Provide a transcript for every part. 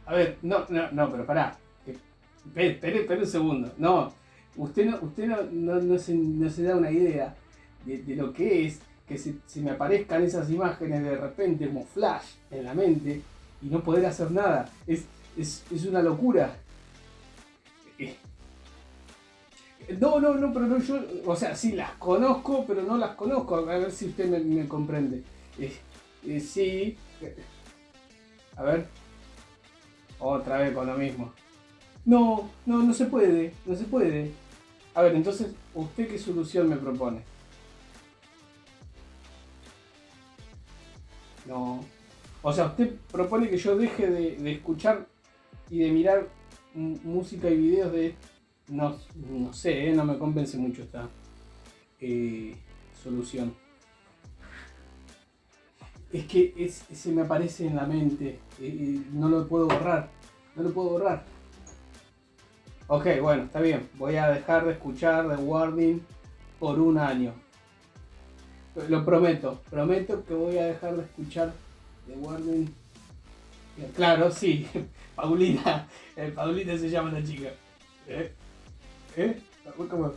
A ver, no, pero pará. Espere un segundo. No, usted no se da una idea de lo que es que se me aparezcan esas imágenes de repente como flash en la mente y no poder hacer nada. Es una locura. Eh, no, pero no, yo, o sea, sí las conozco, pero no las conozco. A ver si usted me comprende. Sí, a ver, otra vez con lo mismo. No se puede, no se puede. A ver, entonces, ¿usted qué solución me propone? No. O sea, usted propone que yo deje de escuchar y de mirar música y videos de... No sé, no me convence mucho esta solución. Es que se me aparece en la mente, no lo puedo borrar, no lo puedo borrar. Ok, bueno, está bien, voy a dejar de escuchar The Warning por un año. Lo prometo que voy a dejar de escuchar The Warning. Claro, sí, Paulina, Paulina se llama la chica. ¿Eh? ¿Eh? ¿Cómo?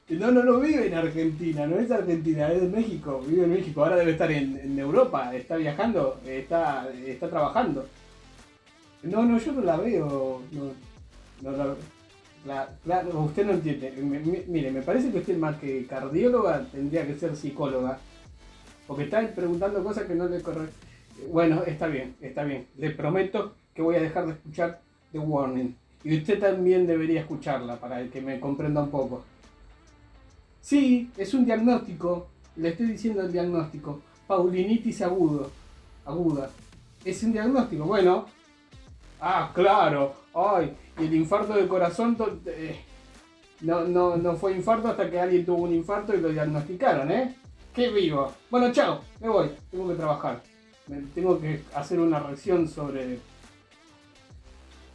No vive en Argentina, no es Argentina, es de México, vive en México, ahora debe estar en Europa, está viajando, está trabajando. No, yo no la veo, no la claro, usted no entiende. Mire, me parece que usted más que cardióloga tendría que ser psicóloga, porque está preguntando cosas que no le corresponden. Bueno, está bien, le prometo que voy a dejar de escuchar The Warning. Y usted también debería escucharla para que me comprenda un poco. Sí, es un diagnóstico. Le estoy diciendo el diagnóstico. Paulinitis aguda. Es un diagnóstico. Bueno. Ah, claro. Ay, y el infarto del corazón no fue infarto hasta que alguien tuvo un infarto y lo diagnosticaron, ¿eh? ¡Qué vivo! Bueno, chao, me voy. Tengo que trabajar. Tengo que hacer una reacción sobre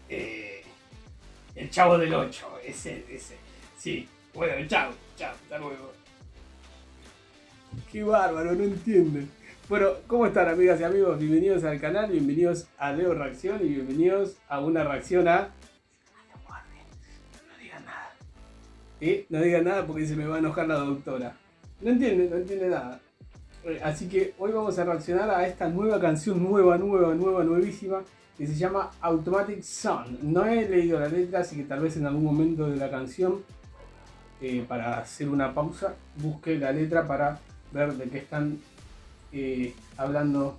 eh, el Chavo del 8. Ese. Sí. Bueno, chao, hasta luego. Qué bárbaro, no entienden. Bueno, ¿cómo están amigas y amigos? Bienvenidos al canal, bienvenidos a Leo Reacción y bienvenidos a una reacción a... No digan nada. No digan nada porque se me va a enojar la doctora. No entiende nada. Así que hoy vamos a reaccionar a esta nueva canción, nuevísima, que se llama Automatic Sun. No he leído la letra, así que tal vez en algún momento de la canción, para hacer una pausa, busque la letra para ver de qué están hablando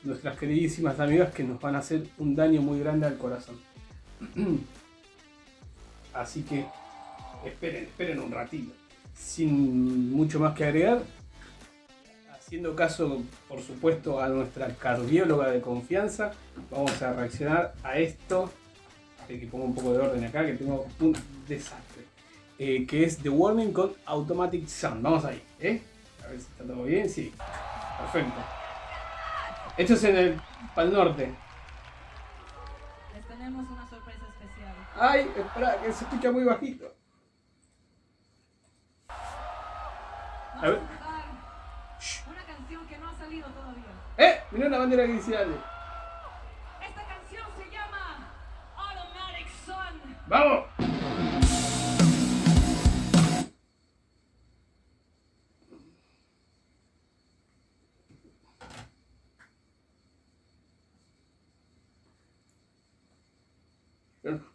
nuestras queridísimas amigas que nos van a hacer un daño muy grande al corazón. Así que esperen un ratito. Sin mucho más que agregar, haciendo caso, por supuesto, a nuestra cardióloga de confianza, vamos a reaccionar a esto. Que pongo un poco de orden acá, que tengo un desastre. Que es The Warning con Automatic Sun. Vamos ahí, a ver si está todo bien, sí. Perfecto. Esto es en el Pal Norte. Les tenemos una sorpresa especial. Ay, espera, que se escucha muy bajito. A ver. Una canción que no ha salido todavía. Mirá una bandera que dice Ale. Esta canción se llama Automatic Sun. ¡Vamos!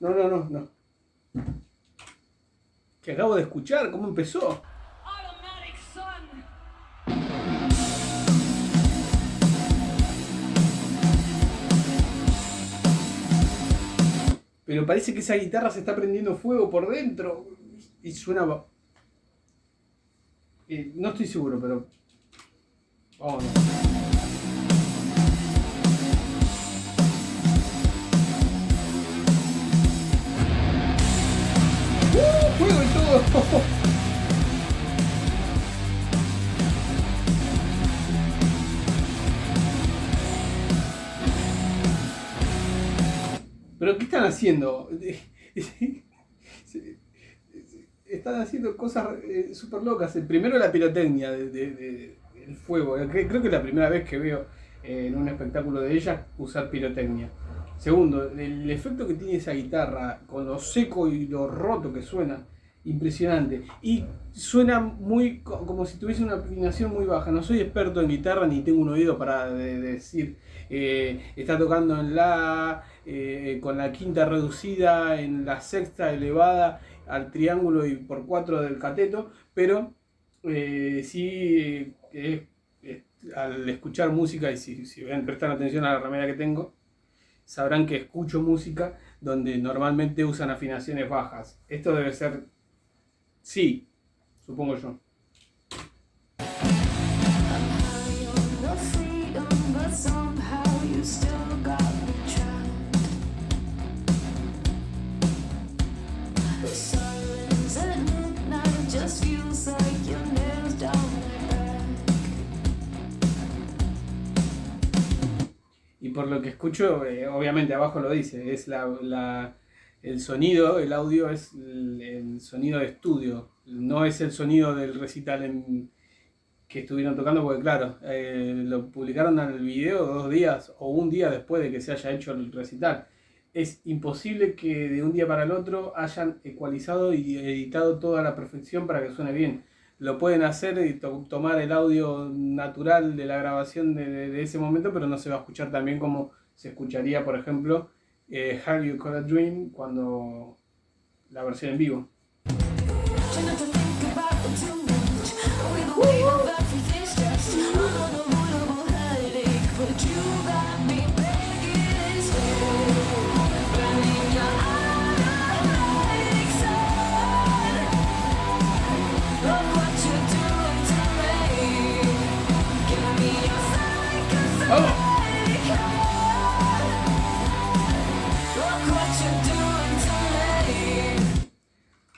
No. Que acabo de escuchar, ¿cómo empezó? Automatic Sun. Pero parece que esa guitarra se está prendiendo fuego por dentro. Y suena... no estoy seguro, pero... Vámonos. ¡Fuego y todo! ¿Pero qué están haciendo? Están haciendo cosas súper locas. Primero la pirotecnia del fuego. Creo que es la primera vez que veo en un espectáculo de ellas usar pirotecnia. Segundo, el efecto que tiene esa guitarra, con lo seco y lo roto que suena, impresionante. Y suena muy como si tuviese una afinación muy baja. No soy experto en guitarra ni tengo un oído para decir está tocando en la con la quinta reducida, en la sexta elevada al triángulo y por 4 del cateto, pero sí al escuchar música, y si ven, prestan atención a la remera que tengo, sabrán que escucho música donde normalmente usan afinaciones bajas. Esto debe ser, sí, supongo yo. Y por lo que escucho, obviamente abajo lo dice, es el sonido, el audio es el sonido de estudio, no es el sonido del recital que estuvieron tocando, porque claro, lo publicaron en el video 2 días o un día después de que se haya hecho el recital. Es imposible que de un día para el otro hayan ecualizado y editado toda la perfección para que suene bien. Lo pueden hacer y tomar el audio natural de la grabación de ese momento, pero no se va a escuchar tan bien como se escucharía, por ejemplo, Have You Caught a Dream, cuando la versión en vivo.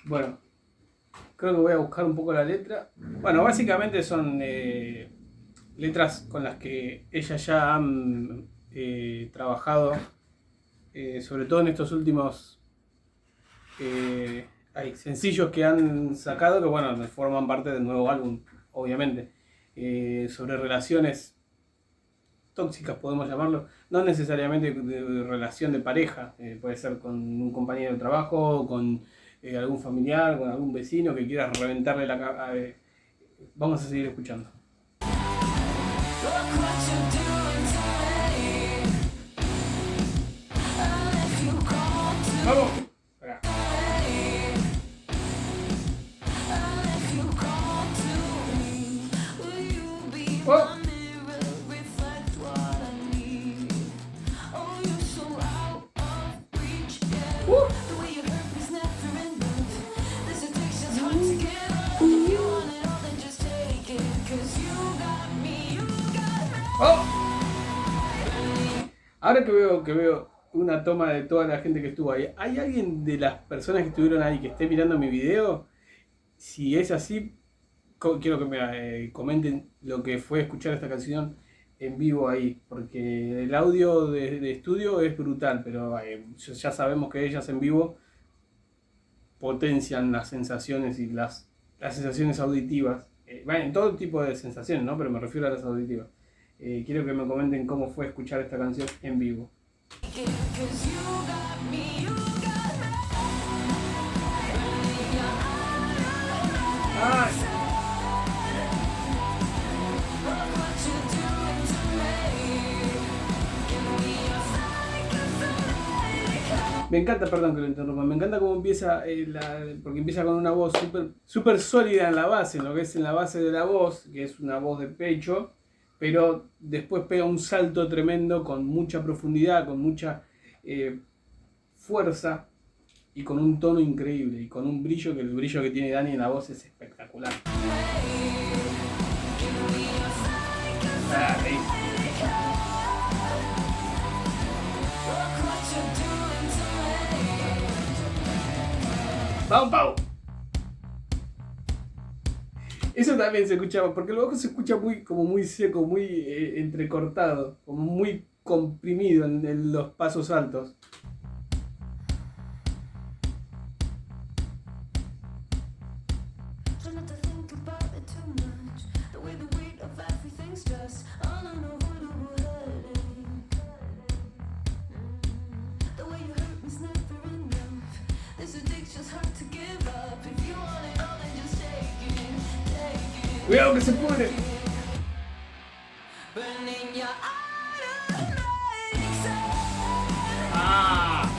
Bueno, creo que voy a buscar un poco la letra. Bueno, básicamente son letras con las que ellas ya han trabajado, sobre todo en estos últimos sencillos que han sacado, que bueno, forman parte del nuevo álbum, obviamente. Sobre relaciones tóxicas, podemos llamarlo, no necesariamente de relación de pareja, puede ser con un compañero de trabajo, con algún familiar, con algún vecino que quiera reventarle la cabeza. Vamos a seguir escuchando. ¡Vamos! Acá. ¡Oh! ¡Oh! Ahora que veo una toma de toda la gente que estuvo ahí, ¿hay alguien de las personas que estuvieron ahí que esté mirando mi video? Si es así, quiero que me comenten lo que fue escuchar esta canción en vivo ahí, porque el audio de estudio es brutal, pero ya sabemos que ellas en vivo potencian las sensaciones y las sensaciones auditivas. En todo tipo de sensaciones, ¿no? Pero me refiero a las auditivas. Quiero que me comenten cómo fue escuchar esta canción en vivo. ¡Ay! Me encanta, perdón que lo interrumpa, me encanta cómo empieza, porque empieza con una voz súper sólida en la base, en lo que es en la base de la voz, que es una voz de pecho, pero después pega un salto tremendo con mucha profundidad, con mucha fuerza y con un tono increíble y con un brillo, que el brillo que tiene Dani en la voz es espectacular. ¡Pau, pau! Eso también se escucha, porque el bajo se escucha muy seco, muy entrecortado, como muy comprimido en los pasos altos. Cuidado que se pudre. Ah.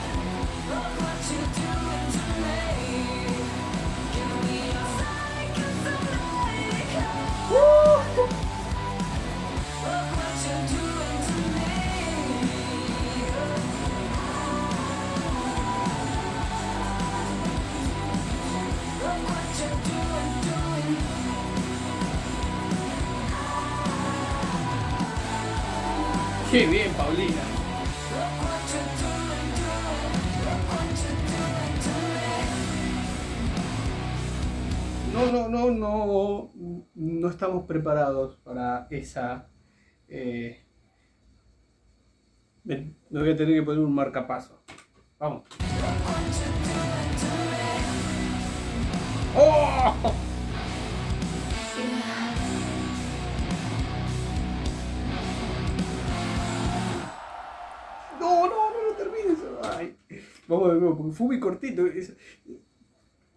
Qué bien, Paulina. No estamos preparados para esa. Me voy a tener que poner un marcapaso. Vamos. ¡Oh! No termines. Ay. Vamos de nuevo, porque fue muy cortito.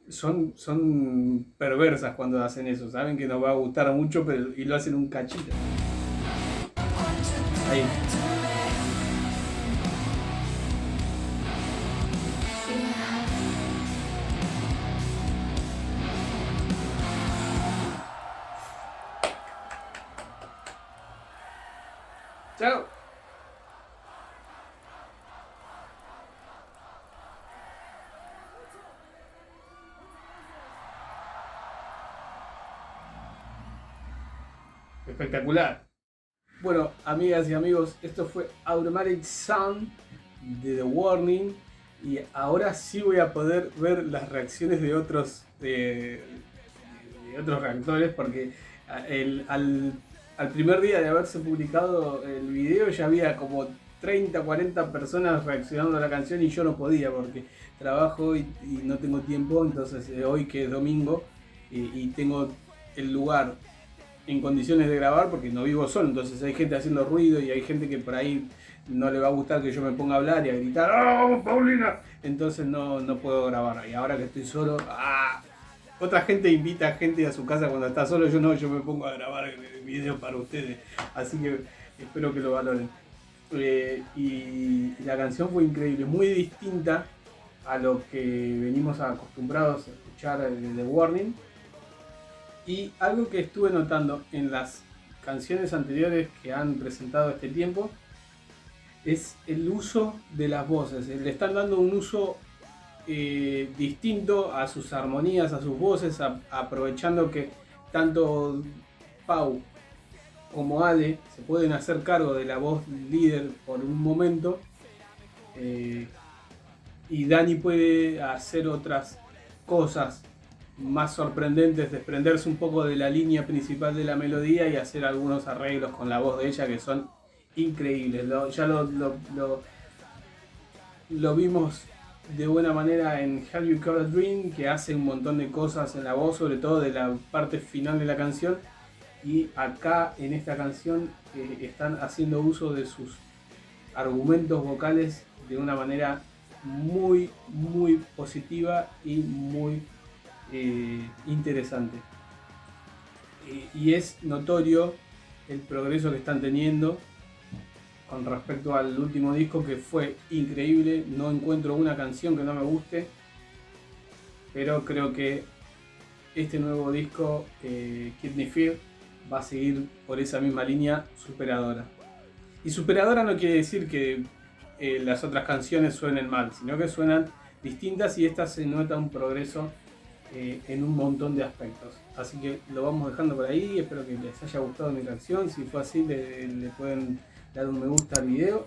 Son perversas cuando hacen eso. Saben que nos va a gustar mucho, pero y lo hacen un cachito. Ahí. Chao. Espectacular. Bueno, amigas y amigos, esto fue Automatic Sound de The Warning. Y ahora sí voy a poder ver las reacciones de otros otros reactores, porque al primer día de haberse publicado el video ya había como 30, 40 personas reaccionando a la canción y yo no podía porque trabajo y no tengo tiempo. Entonces hoy, que es domingo, y tengo el lugar en condiciones de grabar porque no vivo solo, entonces hay gente haciendo ruido y hay gente que por ahí no le va a gustar que yo me ponga a hablar y a gritar ¡Oh, Paulina! Entonces no puedo grabar. Y ahora que estoy solo, otra gente invita a gente a su casa cuando está solo, yo no, yo me pongo a grabar el video para ustedes, así que espero que lo valoren. Y la canción fue increíble, muy distinta a lo que venimos acostumbrados a escuchar de The Warning. Y algo que estuve notando en las canciones anteriores que han presentado este tiempo es el uso de las voces. Le están dando un uso distinto a sus armonías, a sus voces, aprovechando que tanto Pau como Ale se pueden hacer cargo de la voz líder por un momento, y Dani puede hacer otras cosas más sorprendentes, desprenderse un poco de la línea principal de la melodía y hacer algunos arreglos con la voz de ella que son increíbles. Ya lo vimos de buena manera en Have You Got a Dream, que hace un montón de cosas en la voz, sobre todo de la parte final de la canción. Y acá en esta canción están haciendo uso de sus argumentos vocales de una manera muy positiva y muy interesante. Y es notorio el progreso que están teniendo con respecto al último disco, que fue increíble. No encuentro una canción que no me guste, pero creo que este nuevo disco, Keep Me Fear, va a seguir por esa misma línea superadora. Y superadora no quiere decir que las otras canciones suenen mal, sino que suenan distintas, y esta se nota un progreso en un montón de aspectos. Así que lo vamos dejando por ahí. Espero que les haya gustado mi reacción. Si fue así, le pueden dar un me gusta al video.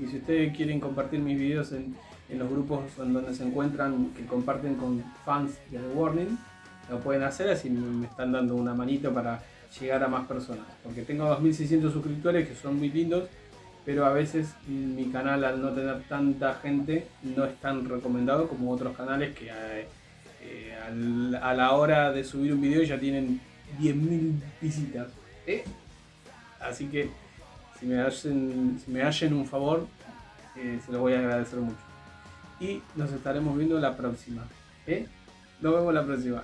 Y si ustedes quieren compartir mis videos en los grupos en donde se encuentran, que comparten con fans de The Warning, lo pueden hacer, así me están dando una manito para llegar a más personas. Porque tengo 2600 suscriptores, que son muy lindos, pero a veces mi canal, al no tener tanta gente, no es tan recomendado como otros canales que a la hora de subir un video ya tienen 10.000 visitas. Así que si me hacen un favor, se los voy a agradecer mucho. Y nos estaremos viendo la próxima. Nos vemos la próxima.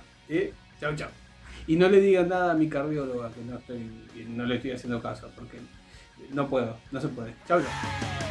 Chao, chao. Y no le digan nada a mi cardióloga que no le estoy haciendo caso, porque no puedo, no se puede. Chau, chau.